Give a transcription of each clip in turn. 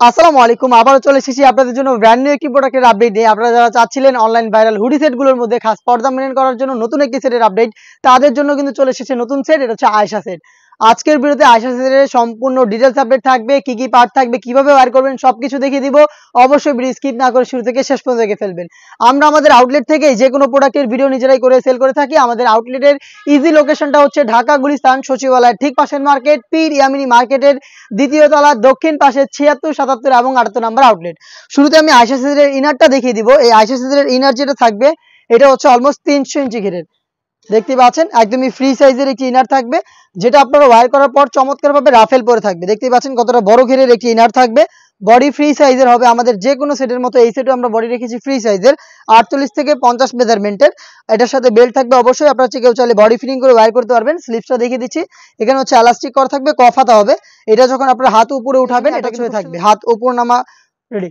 আসসালামু আলাইকুম। আবারও চলে এসেছি আপনাদের জন্য ব্র্যান্ড নিউ একটি প্রোডাক্টের আপডেট নিয়ে। আপনারা যারা চাচ্ছিলেন অনলাইন ভাইরাল হুডি সেটগুলোর মধ্যে খাস পর্দা মেইনটেইন করার জন্য নতুন একটি সেটের আপডেট, তাদের জন্য কিন্তু চলে এসেছে নতুন সেট। এটা হচ্ছে আয়েশা সেট। আজকের ভিডিওতে আয়েশা সেটের সম্পূর্ণ ডিটেইলস আপডেট থাকবে, কি কি পার্ট থাকবে, কিভাবে ওয়্যার করবেন সবকিছু দেখিয়ে দিব। অবশ্যই ভিডিও স্কিপ না করে শুরু থেকে শেষ পর্যন্ত দেখে ফেলবেন। আমরা আমাদের আউটলেট থেকে যে কোনো প্রোডাক্টের ভিডিও নিজেরাই করে সেল করে থাকি। আমাদের আউটলেটের ইজি লোকেশনটা হচ্ছে ঢাকা গুলিস্তান সচিবালয়ের ঠিক পাশের মার্কেট, পীর ইয়ামিনী মার্কেটের দ্বিতীয় তলা দক্ষিণ পাশে ৭৬, ৭৭ এবং ৭৮ নম্বর আউটলেট। শুরুতে আমি আয়েশা সেটের ইনারটা দেখিয়ে দিব। এই আয়েশা সেটের ইনার যেটা থাকবে এটা হচ্ছে অলমোস্ট ৩০০ ইঞ্চি ঘেরের, দেখতে পাচ্ছেন একদমই ফ্রি সাইজের একটি ইনার থাকবে, যেটা আপনারা ওয়্যার করার পর চমৎকারভাবে রাফেল পরে থাকবে। দেখতে পাচ্ছেন কতটা বড় ঘেরের একটি ইনার থাকবে, বডি ফ্রি সাইজের হবে। আমাদের যে কোনো সেটের মতো এই সেটও আমরা বডি রেখেছি ফ্রি সাইজের 48 থেকে 50 মেজারমেন্টের। এটার সাথে বেল্ট থাকবে, অবশ্যই আপনারা কেউ চাইলে বডি ফিটিং করে ওয়্যার করতে পারবেন। স্লিপসটা দেখিয়ে দিচ্ছি, এখানে হচ্ছে এলাস্টিক করা থাকবে, কফাতা হবে। এটা যখন আপনারা হাত উপরে উঠাবেন এটা কিছু থাকবে, হাত উপর নামা রেডি,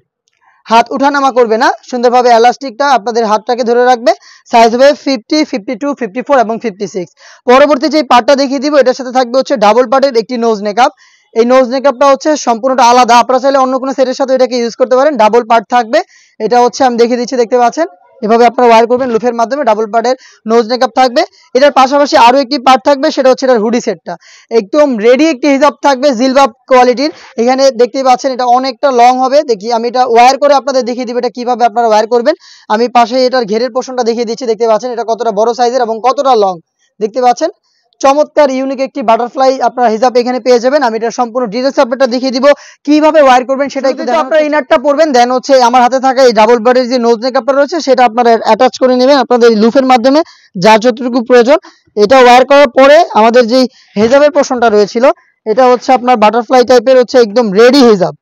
হাত উঠানামা করবে না, সুন্দরভাবে এলাস্টিকটা আপনাদের হাতটাকে ধরে রাখবে। সাইজ হবে 50, 52, 54 এবং 56। পরবর্তী যে পার্টটা দেখিয়ে দিব, এটার সাথে থাকবে হচ্ছে ডাবল পার্টের একটি নোজ নেকআপ। এই নোজ নেকআপটা হচ্ছে সম্পূর্ণটা আলাদা, আপনারা চাইলে অন্য কোনো সেটের সাথে এটাকে ইউজ করতে পারেন। ডাবল পার্ট থাকবে, এটা হচ্ছে আমি দেখিয়ে দিচ্ছি, দেখতে পাচ্ছেন এভাবে আপনারা ওয়্যার করবেন লুফের মাধ্যমে। ডাবল পার্টের নোজ নেকআপ থাকবে। এটার পাশাপাশি আরো একটি পার্ট থাকবে, সেটা হচ্ছে এটার হুডি সেটটা। একদম রেডি একটি হিজাব থাকবে জিলবাব কোয়ালিটির। এখানে দেখতে পাচ্ছেন এটা অনেকটা লং হবে। দেখি আমি এটা ওয়্যার করে আপনাদের দেখিয়ে দিব এটা কিভাবে আপনারা ওয়্যার করবেন। আমি পাশে এটার ঘেরের পোর্শনটা দেখিয়ে দিচ্ছি, দেখতে পাচ্ছেন এটা কতটা বড় সাইজের এবং কতটা লং। দেখতে পাচ্ছেন চমৎকার ইউনিক একটি বাটারফ্লাই আপনারা হিজাব এখানে পেয়ে যাবেন। আমি এটা সম্পূর্ণ ডিটেইলস আপনাদের দেখিয়ে দিব কিভাবে ওয়্যার করবেন সেটা একটু আপনারা ইনারটা পরবেন, দেন হচ্ছে আমার হাতে থাকা এই ডাবল বারের যে নোজ নেকআপটা রয়েছে সেটা আপনারা অ্যাটাচ করে নেবেন আপনাদের লুফের মাধ্যমে যার যতটুকু প্রয়োজন। এটা ওয়্যার করার পরে আমাদের যে হিজাবের পোর্শনটা রয়েছিল এটা হচ্ছে আপনার বাটারফ্লাই টাইপের হচ্ছে একদম রেডি হিজাব।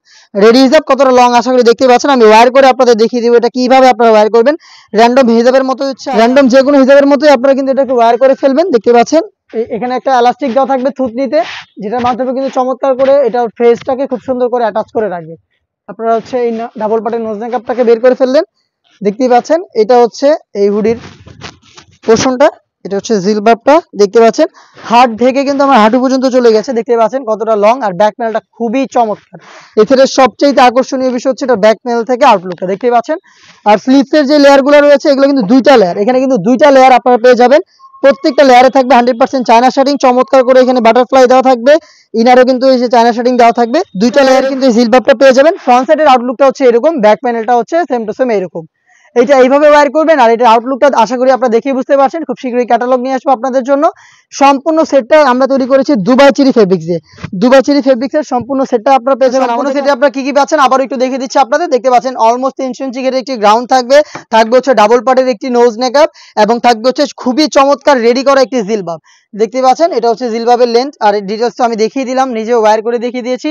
রেডি হিজাব কতটা লং আশা করি দেখতে পাচ্ছেন। আমি ওয়্যার করে আপনাদের দেখিয়ে দিব এটা কিভাবে আপনারা ওয়্যার করবেন। র্যান্ডম হিজাবের মতো হচ্ছে, র্যান্ডম যে কোনো হিজাবের মতোই আপনারা কিন্তু এটাকে ওয়্যার করে ফেলবেন। দেখতে পাচ্ছেন এখানে একটা এলাস্টিক দেওয়া থাকবে থুতনিতে, যেটার মাধ্যমে কিন্তু চমৎকার করে এটা ফেসটাকে খুব সুন্দর করে অ্যাটাচ করে রাখবে। আপনারা হচ্ছে এই ডাবল পার্টের নোজ নেকআপটাকে বের করে ফেললেন। দেখতেই পাচ্ছেন এটা হচ্ছে এই হুডির পোর্শনটা, এটা হচ্ছে জিলবাবটা। দেখতে পাচ্ছেন হাত ঢেকে কিন্তু আমার হাঁটু পর্যন্ত চলে গেছে, দেখতে পাচ্ছেন কতটা লং। আর ব্যাক প্যানেলটা খুবই চমৎকার। এছাড়া সবচেয়ে আকর্ষণীয় বিষয় হচ্ছে এটা ব্যাক প্যানেল থেকে আউটলুকটা দেখতে পাচ্ছেন। আর স্লিপসের যে লেয়ারগুলো রয়েছে এগুলো কিন্তু দুইটা লেয়ার, এখানে কিন্তু দুইটা লেয়ার আপনারা পেয়ে যাবেন। প্রত্যেকটা লেয়ারে থাকবে 100% চায়না শার্টিং, চমৎকার করে এখানে বাটারফ্লাই দেওয়া থাকবে। ইনারও কিন্তু এই যে চায়না শার্টিং দেওয়া থাকবে। দুইটা লেয়ারে কিন্তু জিলবাবটা পেয়ে যাবেন। ফ্রন্ট সাইডের আউটলুকটা হচ্ছে এরকম, ব্যাক প্যানেলটা হচ্ছে সেম টু সেম এরকম। এটা এইভাবে ওয়্যার করবেন। আর এটার আউটলুকটা আশা করি আপনারা দেখে বুঝতে পারছেন। খুব শীঘ্রই ক্যাটালগ নিয়ে আসবো আপনাদের জন্য। সম্পূর্ণ সেটটা আমরা তৈরি করেছি দুবাই চেরি ফেব্রিক্স দিয়ে। দুবাই চেরি ফেব্রিক্সের সম্পূর্ণ সেটটা আপনারা পেয়ে যাবেন। সম্পূর্ণ সেটে আপনারা কি কি পাচ্ছেন আবারও একটু দেখিয়ে দিচ্ছি আপনাদের। দেখতে পাচ্ছেন অলমোস্ট 300 ইঞ্চি ঘেরের একটি গ্রাউন্ড থাকবে, থাকবে হচ্ছে ডাবল পার্টের একটি নোজ নেকআপ এবং থাকবে হচ্ছে খুবই চমৎকার রেডি করা একটি জিলবাব। দেখতে পাচ্ছেন এটা হচ্ছে জিলবাবের লেন্থ। আর ডিটেলস তো আমি দেখিয়ে দিলাম, নিজে ওয়্যার করে দেখিয়ে দিয়েছি।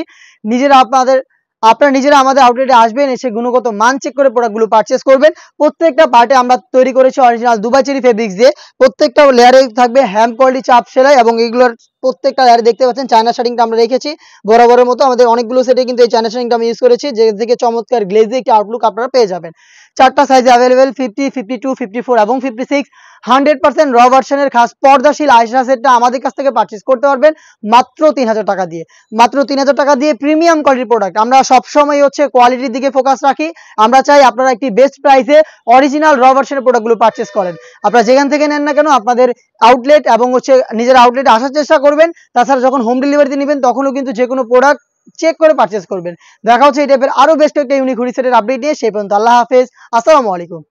আপনারা নিজেরা আমাদের আউটলেটে আসবেন, এসে গুণগত মান চেক করে প্রোডাক্টগুলো পারচেস করবেন। প্রত্যেকটা পার্টে আমরা তৈরি করেছি অরিজিনাল দুবাই চেরি ফেব্রিক্স দিয়ে। প্রত্যেকটা লেয়ারে থাকবে হ্যান্ড কোয়ালিটি চাপ সেলাই এবং এগুলোর প্রত্যেকটা লেয়ারে দেখতে পাচ্ছেন চায়না শার্টিংটা আমরা রেখেছি বরাবরের মতো। আমাদের অনেকগুলো সেটে কিন্তু এই চায়না শার্টিংটা আমি ইউজ করেছি, যে থেকে চমৎকার গ্লেজি একটি আউটলুক আপনারা পেয়ে যাবেন। চারটা সাইজে অ্যাভেলেবেল 50, 52, 54 এবং 56। 100% র ভার্সনের খাস পর্দাশীল আয়েশা সেটটা আমাদের কাছ থেকে পারচেস করতে পারবেন মাত্র 3000 টাকা দিয়ে। মাত্র 3000 টাকা দিয়ে প্রিমিয়াম কোয়ালিটির প্রোডাক্ট। আমরা সবসময় হচ্ছে কোয়ালিটির দিকে ফোকাস রাখি। আমরা চাই আপনারা একটি বেস্ট প্রাইসে অরিজিনাল র ভার্সনের প্রোডাক্টগুলো পারচেস করেন। আপনারা যেখান থেকে নেন না কেন আপনাদের আউটলেট এবং হচ্ছে নিজের আউটলেটে আসার চেষ্টা করবেন। তাছাড়া যখন হোম ডেলিভারিতে নেবেন তখনও কিন্তু যে কোনো প্রোডাক্ট চেক করে পারচেস করবেন। দেখা হচ্ছে এই টাইপের আরো বেস্ট একটা ইউনিক হুডি সেটের আপডেট নিয়ে। সেই পর্যন্ত আল্লাহ হাফেজ, আসসালামু আলাইকুম।